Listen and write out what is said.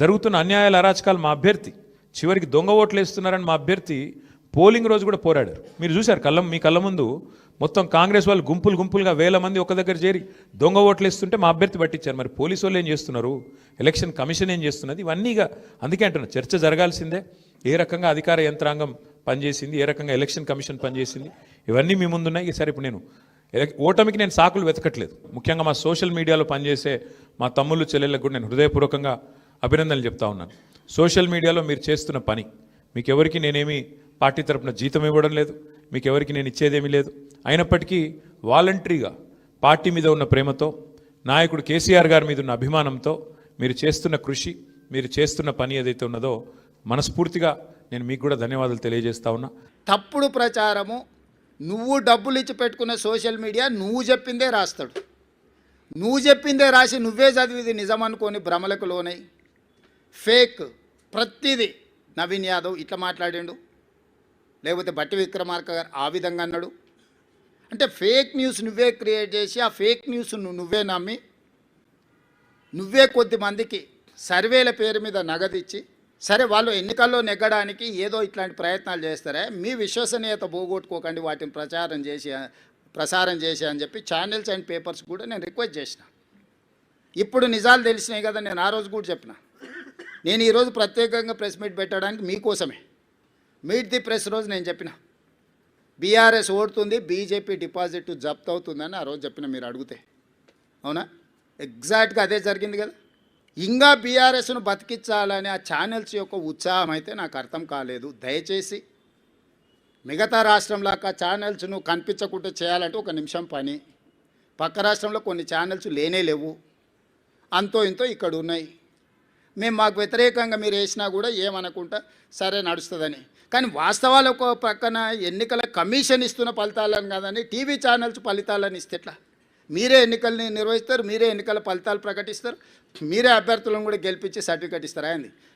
జరుగుతున్న అన్యాయాల అరాచకాలు మా అభ్యర్థి చివరికి దొంగ ఓట్లు వేస్తున్నారని మా అభ్యర్థి పోలింగ్ రోజు కూడా పోరాడారు. మీరు చూశారు మీ కళ్ళ ముందు మొత్తం కాంగ్రెస్ వాళ్ళు గుంపులుగా వేల మంది ఒక దగ్గర చేరి దొంగ ఓట్లు వేస్తుంటే మా అభ్యర్థి పట్టించారు. మరి పోలీసు వాళ్ళు ఏం చేస్తున్నారు, ఎలక్షన్ కమిషన్ ఏం చేస్తున్నది, ఇవన్నీగా అందుకే అంటున్నారు చర్చ జరగాల్సిందే. ఏ రకంగా అధికార యంత్రాంగం పనిచేసింది, ఏ రకంగా ఎలక్షన్ కమిషన్ పనిచేసింది, ఇవన్నీ మీ ముందున్నాయి. సరే ఇప్పుడు నేను ఓటమికి నేను సాకులు వెతకట్లేదు. ముఖ్యంగా మా సోషల్ మీడియాలో పనిచేసే మా తమ్ముళ్ళు చెల్లెళ్ళకు కూడా నేను హృదయపూర్వకంగా అభినందనలు చెప్తా ఉన్నాను. సోషల్ మీడియాలో మీరు చేస్తున్న పని, మీకెవరికి నేనేమి పార్టీ తరపున జీతం ఇవ్వడం లేదు, మీకెవరికి నేను ఇచ్చేదేమీ లేదు. అయినప్పటికీ వాలంటరీగా పార్టీ మీద ఉన్న ప్రేమతో, నాయకుడు కేసీఆర్ గారి మీద ఉన్న అభిమానంతో మీరు చేస్తున్న కృషి, మీరు చేస్తున్న పని ఏదైతే ఉన్నదో మనస్ఫూర్తిగా నేను మీకు కూడా ధన్యవాదాలు తెలియజేస్తా ఉన్నా. తప్పుడు ప్రచారము, నువ్వు డబ్బులు ఇచ్చి పెట్టుకున్న సోషల్ మీడియా నువ్వు చెప్పిందే రాస్తాడు. నువ్వు చెప్పిందే రాసి నువ్వే చదివిది నిజం అనుకొని భ్రమలకు లోనై ఫేక్ ప్రతిదీ నవీన్ యాదవ్ ఇట్లా మాట్లాడిండు, లేకపోతే బట్టి విక్రమార్క గారు ఆ విధంగా అన్నాడు. అంటే ఫేక్ న్యూస్ నువ్వే క్రియేట్ చేసి ఆ ఫేక్ న్యూస్ నువ్వే నమ్మి నువ్వే కొద్ది మందికి సర్వేల పేరు మీద నగదిచ్చి, సరే వాళ్ళు ఎన్నికల్లో నెగ్గడానికి ఏదో ఇట్లాంటి ప్రయత్నాలు చేస్తారే, మీ విశ్వసనీయత పోగొట్టుకోకండి, వాటిని ప్రసారం చేసి అని చెప్పి ఛానల్స్ అండ్ పేపర్స్ కూడా నేను రిక్వెస్ట్ చేసిన. ఇప్పుడు నిజాలు తెలిసినాయి కదా, నేను ఆ రోజు కూడా చెప్పిన. నేను ఈరోజు ప్రత్యేకంగా ప్రెస్ మీట్ పెట్టడానికి మీకోసమే, మీట్ ది ప్రెస్ రోజు నేను చెప్పిన బీఆర్ఎస్ ఓడుతుంది, బీజేపీ డిపాజిట్ జప్త్ అవుతుందని ఆ రోజు చెప్పిన. మీరు అడిగితే అవునా, ఎగ్జాక్ట్గా అదే జరిగింది కదా. ఇంకా బీఆర్ఎస్ను బతికించాలని ఆ ఛానల్స్ యొక్క ఉత్సాహం అయితే నాకు అర్థం కాలేదు. దయచేసి మిగతా రాష్ట్రంలాగా ఛానల్స్ను కనిపించకుండా చేయాలంటే ఒక నిమిషం పని. పక్క రాష్ట్రంలో కొన్ని ఛానల్స్ లేనే లేవు, అంతో ఇంతో ఇక్కడ ఉన్నాయి. మేము మాకు వ్యతిరేకంగా మీరు వేసినా కూడా ఏమనుకుంటా సరే నడుస్తుందని. కానీ వాస్తవాలు ఒక పక్కన ఎన్నికల కమిషన్ ఇస్తున్న ఫలితాలను కాదని టీవీ ఛానల్స్ ఫలితాలను ఇస్తే ఎట్లా? మీరే ఎన్నికల్ని నిర్వహిస్తారు, మీరే ఎన్నికల ఫలితాలు ప్రకటిస్తారు, మీరే అభ్యర్థులను కూడా గెలిపించి సర్టిఫికేట్ ఇస్తారా అండి?